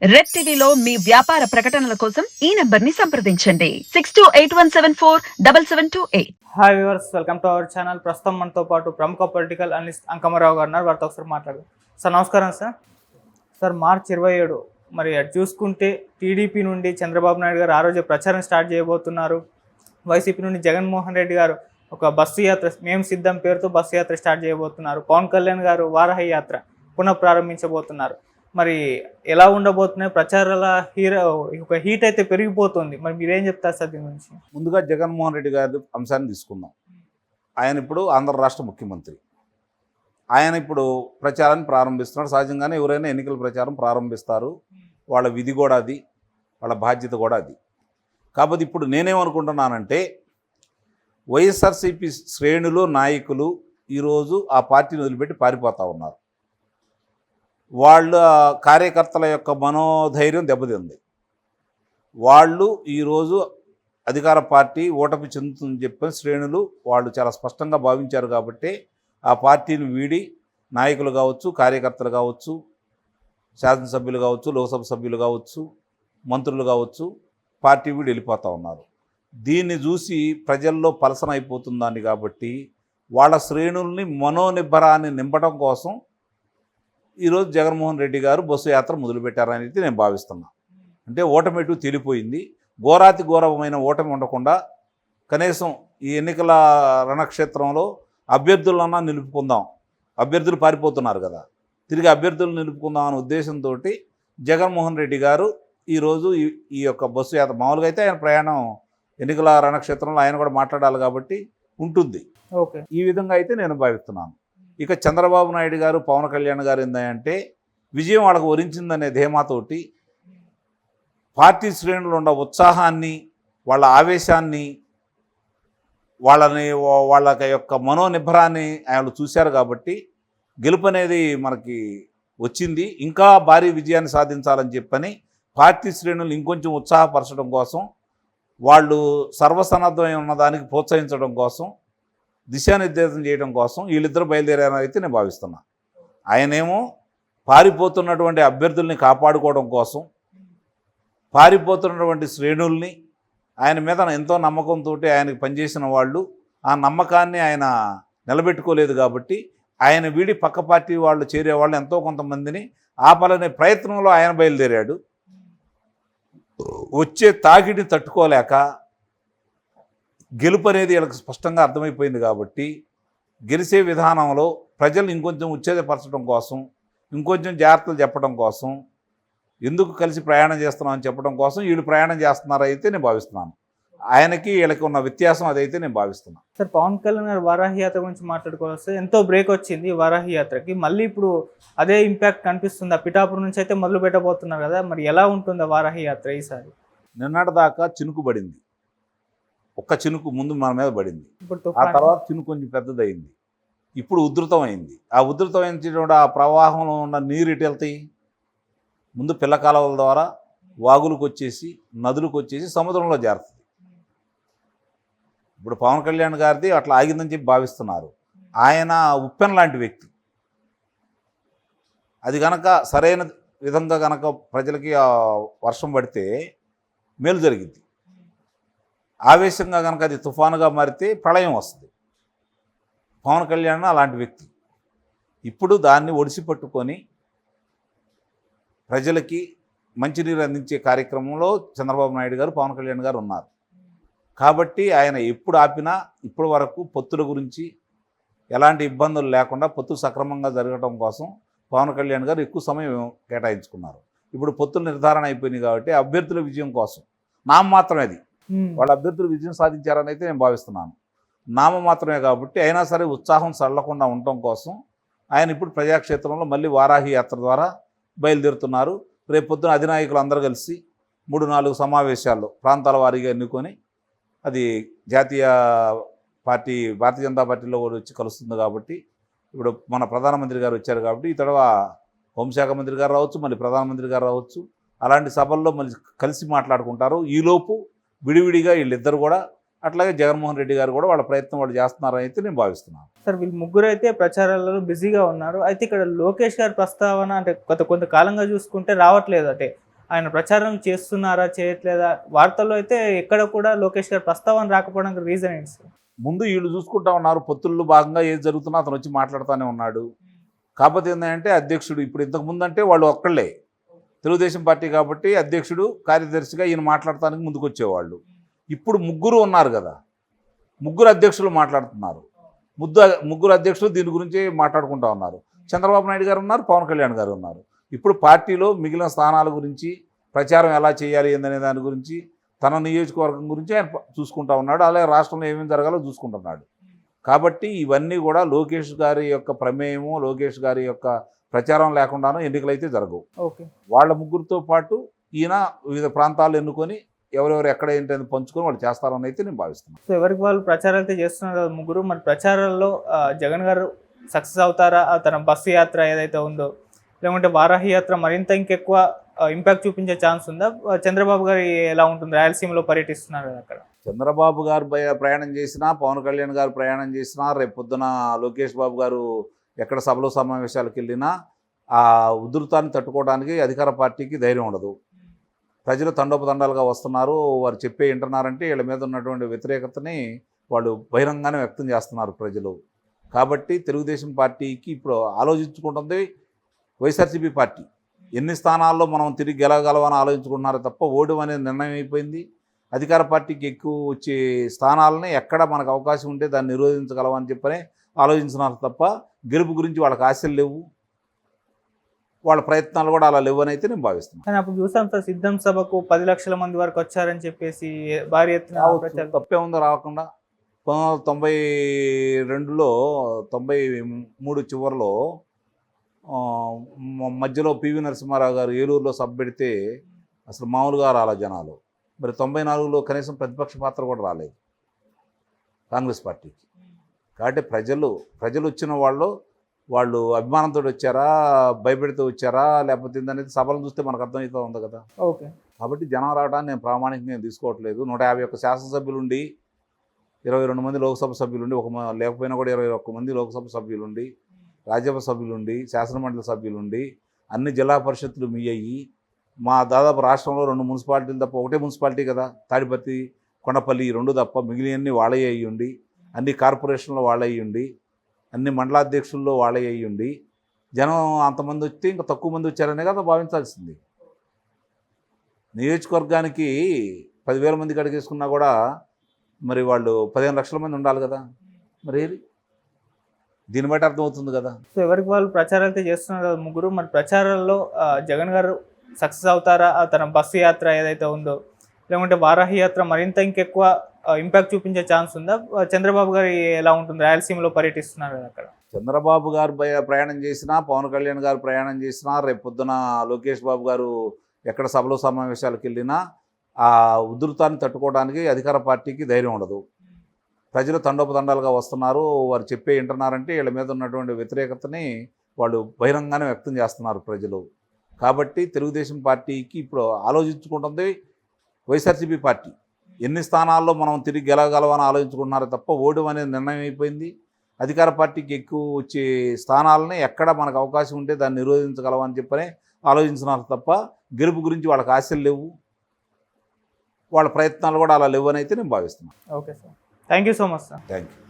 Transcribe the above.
Red టీవీలో మీ వ్యాపార ప్రకటనల కోసం ఈ నంబర్ ని సంప్రదించండి 6281747728. Hi viewers, welcome to our channel. ప్రస్తుతం మనతో పాటు ప్రముఖ పొలిటికల్ అనలిస్ట్ అంకమరావు గారు ఉన్నారు. వారితో ఒకసారి మాట్లాడదాం. సార్ నమస్కారం సార్. సార్ మార్చి 27 మరి అటు చూసుకుంటే టీడీపీ నుండి చంద్రబాబు నాయుడు గారు ఆ రోజు ప్రచారం స్టార్ట్ చేయబోతున్నారు. వైసీపీ నుండి జగన్మోహన్ రెడ్డి గారు ఒక బస్సు యాత్ర, మేము సిద్ధం పేరుతో బస్సు యాత్ర స్టార్ట్ చేయబోతున్నారు. పవన్ కళ్యాణ్ గారు వారాహి యాత్ర పునః ప్రారంభించబోతున్నారు. మరి ఎలా ఉండబోతున్నాయి ప్రచారాల హీట్ అయితే పెరిగిపోతుంది. మరి మీరేం చెప్తారు సార్ దీని గురించి? ముందుగా జగన్మోహన్ రెడ్డి గారి అంశాన్ని తీసుకుందాం. ఆయన ఇప్పుడు ఆంధ్ర రాష్ట్ర ముఖ్యమంత్రి. ఆయన ఇప్పుడు ప్రచారాన్ని ప్రారంభిస్తున్నాడు. సహజంగానే ఎవరైనా ఎన్నికల ప్రచారం ప్రారంభిస్తారు. వాళ్ళ విధి కూడా అది, వాళ్ళ బాధ్యత కూడా అది. కాబట్టి ఇప్పుడు నేనేమనుకుంటున్నానంటే, వైఎస్ఆర్సీపీ శ్రేణులు నాయకులు ఈరోజు ఆ పార్టీని వదిలిపెట్టి పారిపోతూ ఉన్నారు. వాళ్ళ కార్యకర్తల యొక్క మనోధైర్యం దెబ్బతింది. వాళ్ళు ఈరోజు అధికార పార్టీ ఓటమి చెందుతుందని చెప్పిన శ్రేణులు వాళ్ళు చాలా స్పష్టంగా భావించారు. కాబట్టి ఆ పార్టీని వీడి నాయకులు కావచ్చు, కార్యకర్తలు కావచ్చు, శాసనసభ్యులు కావచ్చు, లోక్సభ సభ్యులు కావచ్చు, మంత్రులు కావచ్చు, పార్టీ వీడి వెళ్ళిపోతూ ఉన్నారు. దీన్ని చూసి ప్రజల్లో పలసన అయిపోతుందని కాబట్టి వాళ్ళ శ్రేణుల్ని మనోనిబ్బరాన్ని నింపడం కోసం ఈరోజు జగన్మోహన్ రెడ్డి గారు బస్సు యాత్ర మొదలుపెట్టారనేది నేను భావిస్తున్నాను. అంటే ఓటమి ఎటు తేలిపోయింది. ఘోరాతి ఘోరమైన ఓటమి ఉండకుండా కనీసం ఈ ఎన్నికల రణక్షేత్రంలో అభ్యర్థులన్నా నిలుపుకుందాం. అభ్యర్థులు పారిపోతున్నారు కదా, తిరిగి అభ్యర్థులు నిలుపుకుందాం అనే ఉద్దేశంతో జగన్మోహన్ రెడ్డి గారు ఈరోజు ఈ యొక్క బస్సు యాత్ర, మామూలుగా అయితే ఆయన ప్రయాణం ఎన్నికల రణక్షేత్రంలో ఆయన కూడా మాట్లాడాలి కాబట్టి ఉంటుంది. ఓకే, ఈ విధంగా అయితే నేను భావిస్తున్నాను. ఇక చంద్రబాబు నాయుడు గారు, పవన్ కళ్యాణ్ గారు ఏంటంటే, విజయం వాళ్ళకు వరించిందనే ధీమాతోటి పార్టీ శ్రేణులు ఉన్న ఉత్సాహాన్ని, వాళ్ళ ఆవేశాన్ని, వాళ్ళ యొక్క మనోనిబ్బరాన్ని ఆయన చూశారు. కాబట్టి గెలుపు అనేది మనకి వచ్చింది. ఇంకా భారీ విజయాన్ని సాధించాలని చెప్పని పార్టీ శ్రేణులు ఇంకొంచెం ఉత్సాహపరచడం కోసం, వాళ్ళు సర్వసన్నద్ధమై ఉన్నదానికి ప్రోత్సహించడం కోసం, దిశానిర్దేశం చేయడం కోసం వీళ్ళిద్దరూ బయలుదేరారని అయితే నేను భావిస్తున్నా. ఆయనేమో పారిపోతున్నటువంటి అభ్యర్థుల్ని కాపాడుకోవడం కోసం, పారిపోతున్నటువంటి శ్రేణుల్ని, ఆయన మీద ఎంతో నమ్మకంతో ఆయనకు పనిచేసిన వాళ్ళు ఆ నమ్మకాన్ని ఆయన నిలబెట్టుకోలేదు. కాబట్టి ఆయన వీడి పక్క పార్టీ వాళ్ళు చేరేవాళ్ళు ఎంతో కొంతమందిని ఆపాలనే ప్రయత్నంలో ఆయన బయలుదేరాడు. వచ్చే తాకిడిని తట్టుకోలేక గెలుపు అనేది వీళ్ళకి స్పష్టంగా అర్థమైపోయింది. కాబట్టి గెలిచే విధానంలో ప్రజలు ఇంకొంచెం ఉత్తేజపరచడం కోసం, ఇంకొంచెం జాగ్రత్తలు చెప్పడం కోసం, ఎందుకు కలిసి ప్రయాణం చేస్తున్నామని చెప్పడం కోసం వీళ్ళు ప్రయాణం చేస్తున్నారైతే నేను భావిస్తున్నాను. ఆయనకి వీళ్ళకి ఉన్న వ్యత్యాసం అదైతే నేను భావిస్తున్నాను. సార్ పవన్ కళ్యాణ్ గారు వారాహి యాత్ర గురించి మాట్లాడుకోవాల్సి ఎంతో బ్రేక్ వచ్చింది వారాహి యాత్రకి. మళ్ళీ ఇప్పుడు అదే ఇంపాక్ట్ కనిపిస్తుంది. ఆ పిఠాపురం నుంచి అయితే మొదలు పెట్టబోతున్నారు కదా, మరి ఎలా ఉంటుంది ఆ వారాహి యాత్ర ఈసారి? నిన్నటిదాకా చినుకు పడింది, ఒక్క చినుకు ముందు మన మీద పడింది. ఇప్పుడు ఆ తర్వాత చినుకు కొంచెం పెద్దదైంది, ఇప్పుడు ఉధృతమైంది. ఆ ఉధృతమైన ఆ ప్రవాహంలో ఉన్న నీరు ఎటు వెళ్తాయి? ముందు పిల్ల కాలువల ద్వారా వాగులకు వచ్చేసి, నదులకు వచ్చేసి సముద్రంలో చేరుతుంది. ఇప్పుడు పవన్ కళ్యాణ్ గారిది అట్లా ఆగిందని చెప్పి భావిస్తున్నారు. ఆయన ఉప్పెన లాంటి వ్యక్తి. అది కనుక సరైన విధంగా కనుక ప్రజలకి వర్షం పడితే మేలు జరిగింది. ఆవేశంగా కనుక అది తుఫానుగా మారితే ప్రళయం వస్తుంది. పవన్ కళ్యాణ్ అలాంటి వ్యక్తి. ఇప్పుడు దాన్ని ఒడిసి పట్టుకొని ప్రజలకి మంచినీరు అందించే కార్యక్రమంలో చంద్రబాబు నాయుడు గారు, పవన్ కళ్యాణ్ గారు ఉన్నారు. కాబట్టి ఆయన ఎప్పుడు ఆపినా ఇప్పటి వరకు పొత్తుల గురించి ఎలాంటి ఇబ్బందులు లేకుండా పొత్తు సక్రమంగా జరగడం కోసం పవన్ కళ్యాణ్ గారు ఎక్కువ సమయం కేటాయించుకున్నారు. ఇప్పుడు పొత్తుల నిర్ధారణ అయిపోయింది కాబట్టి అభ్యర్థుల విజయం కోసం నామమాత్రమే అది. వాళ్ళ అభ్యర్థులు విజయం సాధించారని అయితే నేను భావిస్తున్నాను. నామమాత్రమే కాబట్టి అయినా సరే ఉత్సాహం సడలకుండా ఉండటం కోసం ఆయన ఇప్పుడు ప్రజాక్షేత్రంలో మళ్ళీ వారాహి యాత్ర ద్వారా బయలుదేరుతున్నారు. రేపు పొద్దున అధినాయకులు అందరూ కలిసి 3-4 సమావేశాల్లో ప్రాంతాల వారీగా ఎన్నుకొని, అది జాతీయ పార్టీ భారతీయ జనతా పార్టీలో కూడా వచ్చి కలుస్తుంది. కాబట్టి ఇప్పుడు మన ప్రధానమంత్రి గారు వచ్చారు కాబట్టి ఈ తర్వాత హోంశాఖ మంత్రి గారు రావచ్చు, మళ్ళీ ప్రధానమంత్రి గారు రావచ్చు. అలాంటి సభల్లో మళ్ళీ కలిసి మాట్లాడుకుంటారు. ఈలోపు విడివిడిగా వీళ్ళిద్దరు కూడా, అట్లాగే జగన్మోహన్ రెడ్డి గారు కూడా వాళ్ళ ప్రయత్నం వాళ్ళు చేస్తున్నారని అయితే నేను భావిస్తున్నాను. సార్ వీళ్ళు ముగ్గురు అయితే ప్రచారాలలో బిజీగా ఉన్నారు. అయితే ఇక్కడ లోకేష్ గారి ప్రస్తావన అంటే కొంతకాలంగా చూసుకుంటే రావట్లేదు. అంటే ఆయన ప్రచారం చేస్తున్నారా చేయట్లేదా? వార్తల్లో అయితే ఎక్కడ కూడా లోకేష్ గారు ప్రస్తావన రాకపోవడానికి రీజన్ ఏంటి సార్? ముందు వీళ్ళు చూసుకుంటా ఉన్నారు, పొత్తుల్లో భాగంగా ఏది జరుగుతున్నా అతను వచ్చి మాట్లాడుతూనే ఉన్నాడు. కాకపోతే ఏంటంటే అధ్యక్షుడు ఇప్పుడు ఇంతకుముందు అంటే వాళ్ళు ఒక్కళ్ళే తెలుగుదేశం పార్టీ కాబట్టి అధ్యక్షుడు కార్యదర్శిగా ఈయన మాట్లాడటానికి ముందుకు వచ్చేవాళ్ళు. ఇప్పుడు ముగ్గురు ఉన్నారు కదా, ముగ్గురు అధ్యక్షులు మాట్లాడుతున్నారు. ముగ్గురు అధ్యక్షులు దీని గురించి మాట్లాడుకుంటా ఉన్నారు. చంద్రబాబు నాయుడు గారు ఉన్నారు, పవన్ కళ్యాణ్ గారు ఉన్నారు. ఇప్పుడు పార్టీలో మిగిలిన స్థానాల గురించి ప్రచారం ఎలా చేయాలి ఏందనే దాని గురించి తన నియోజకవర్గం గురించి ఆయన చూసుకుంటా ఉన్నాడు. అలాగే రాష్ట్రంలో ఏమేమి జరగాలో చూసుకుంటున్నాడు. కాబట్టి ఇవన్నీ కూడా లోకేష్ గారి యొక్క ప్రమేయము, లోకేష్ గారి యొక్క ప్రచారం లేకుండానూ ఎన్నికలు అయితే జరగవు. ఓకే, వాళ్ళ ముగ్గురితో పాటు ఈయన వివిధ ప్రాంతాలు ఎన్నుకొని ఎవరెవరు ఎక్కడ ఏంటని పంచుకొని వాళ్ళు చేస్తారని అయితే నేను భావిస్తున్నాను. సో ఎవరికి వాళ్ళు ప్రచారాలు అయితే చేస్తున్నారు కదా ముగ్గురు. మరి ప్రచారాల్లో జగన్ గారు సక్సెస్ అవుతారా? తన బస్సు యాత్ర ఏదైతే ఉందో, లేకుంటే వారాహి యాత్ర మరింత ఇంకెక్కువ ఇంపాక్ట్ చూపించే ఛాన్స్ ఉందా? చంద్రబాబు గారు ఎలా ఉంటుంది? రాయలసీమలో పర్యటిస్తున్నారు కదా అక్కడ. చంద్రబాబు గారు ప్రయాణం చేసినా, పవన్ కళ్యాణ్ గారు ప్రయాణం చేసినా, రేపు పొద్దున లోకేష్ బాబు గారు ఎక్కడ సభలో సమావేశాలకు వెళ్ళినా ఆ ఉధృతాన్ని తట్టుకోవడానికి అధికార పార్టీకి ధైర్యం ఉండదు. ప్రజలు తండోపతండాలుగా వస్తున్నారు, వారు చెప్పే వింటున్నారంటే వీళ్ళ మీద ఉన్నటువంటి వ్యతిరేకతని వాళ్ళు బహిరంగానే వ్యక్తం చేస్తున్నారు ప్రజలు. కాబట్టి తెలుగుదేశం పార్టీకి ఇప్పుడు ఆలోచించుకుంటుంది వైఎస్ఆర్సీపీ పార్టీ. ఎన్ని స్థానాల్లో మనం తిరిగి గెలవగలవని ఆలోచించుకుంటున్నారో తప్ప ఓడం అనేది నిర్ణయం అయిపోయింది. అధికార పార్టీకి ఎక్కువ వచ్చే స్థానాలని ఎక్కడ మనకు అవకాశం ఉంటే దాన్ని నిరోధించగలవని చెప్పని ఆలోచించున్నారు తప్ప గెలుపు గురించి వాళ్ళకి ఆశలు లేవు, వాళ్ళ ప్రయత్నాలు కూడా అలా లేవని అయితే నేను భావిస్తున్నాను. కానీ అప్పుడు చూసాం సార్, సిద్ధం సభకు 10 లక్షల మంది వరకు వచ్చారని చెప్పేసి భారీ ఎత్తున ప్రచారం. తప్పే ఉందో రాకుండా 1992లో 93 చివరిలో మధ్యలో పివి నరసింహారావు గారు ఏలూరులో సభ పెడితే అసలు మామూలుగా రాలే జనాలు. మరి 94లో కనీసం ప్రతిపక్ష పాత్ర కూడా రాలేదు కాంగ్రెస్ పార్టీకి. కాబట్టి ప్రజలు వచ్చిన వాళ్ళు అభిమానంతో వచ్చారా, భయపెడితే వచ్చారా, లేకపోతే ఏందనేది సభలను చూస్తే మనకు అర్థమవుతూ ఉంది కదా. ఓకే, కాబట్టి జనం రావడాన్ని నేను ప్రామాణికంగా తీసుకోవట్లేదు. 151 శాసనసభ్యులుండి, 22 మంది లోక్సభ సభ్యులుండి, లేకపోయినా కూడా 21 మంది లోక్సభ సభ్యులుండి, రాజ్యసభ సభ్యులుండి, శాసనమండలి సభ్యులుండి, అన్ని జిల్లా పరిషత్తులు మీ అయ్యి, మా దాదాపు రాష్ట్రంలో 2 మున్సిపాలిటీలు తప్ప ఒకటే మున్సిపాలిటీ కదా తాడిపత్రి, కొండపల్లి, 2 తప్ప మిగిలినన్ని వాళ్ళే అయ్యుండి, అన్ని కార్పొరేషన్లో వాళ్ళే అయ్యుండి, అన్ని మండలాధ్యక్షుల్లో వాళ్ళే అయ్యుండి, జనం అంతమంది వస్తే ఇంకా తక్కువ మంది వచ్చారనే కదా భావించాల్సింది. నియోజకవర్గానికి 10,000 మంది కడిగేసుకున్నా కూడా మరి వాళ్ళు 15 లక్షల మంది ఉండాలి కదా. మరి దీన్ని బట్టి అర్థమవుతుంది కదా. సో ఎవరికి వాళ్ళు ప్రచారాలు అయితే చేస్తున్నారు కదా ముగ్గురు. మరి ప్రచారాల్లో జగన్ గారు సక్సెస్ అవుతారా? తన బస్సు యాత్ర ఏదైతే ఉందో, లేకుంటే వారాహి యాత్ర మరింత ఇంకెక్కువ ఇంపాక్ట్ చూపించే ఛాన్స్ ఉందా? చంద్రబాబు గారు ఎలా ఉంటుంది? రాయలసీమలో పర్యటిస్తున్నారు కదా అక్కడ. చంద్రబాబు గారు ప్రయాణం చేసినా, పవన్ కళ్యాణ్ గారు ప్రయాణం చేసినా, రేపు పొద్దున లోకేష్ బాబు గారు ఎక్కడ సభలో సమావేశాలకు వెళ్ళినా ఆ ఉధృతాన్ని తట్టుకోవడానికి అధికార పార్టీకి ధైర్యం ఉండదు. ప్రజలు తండోపతండాలుగా వస్తున్నారు, వారు చెప్పే వింటున్నారంటే వీళ్ళ మీద ఉన్నటువంటి వ్యతిరేకతని వాళ్ళు బహిరంగానే వ్యక్తం చేస్తున్నారు ప్రజలు. కాబట్టి తెలుగుదేశం పార్టీకి ఇప్పుడు ఆలోచించుకుంటుంది వైఎస్ఆర్సీపీ పార్టీ. ఎన్ని స్థానాల్లో మనం తిరిగి గెలవగలవని ఆలోచించుకుంటున్నారో తప్ప ఓడం అనేది నిర్ణయం అయిపోయింది. అధికార పార్టీకి ఎక్కువ వచ్చే స్థానాలని ఎక్కడ మనకు అవకాశం ఉంటే దాన్ని నిరోధించగలవని చెప్పని ఆలోచించున్నారు తప్ప గెలుపు గురించి వాళ్ళకి ఆశలు లేవు, వాళ్ళ ప్రయత్నాలు కూడా అలా లేవని అయితే నేను భావిస్తున్నాను. Okay sir, thank you so much sir. Thank you.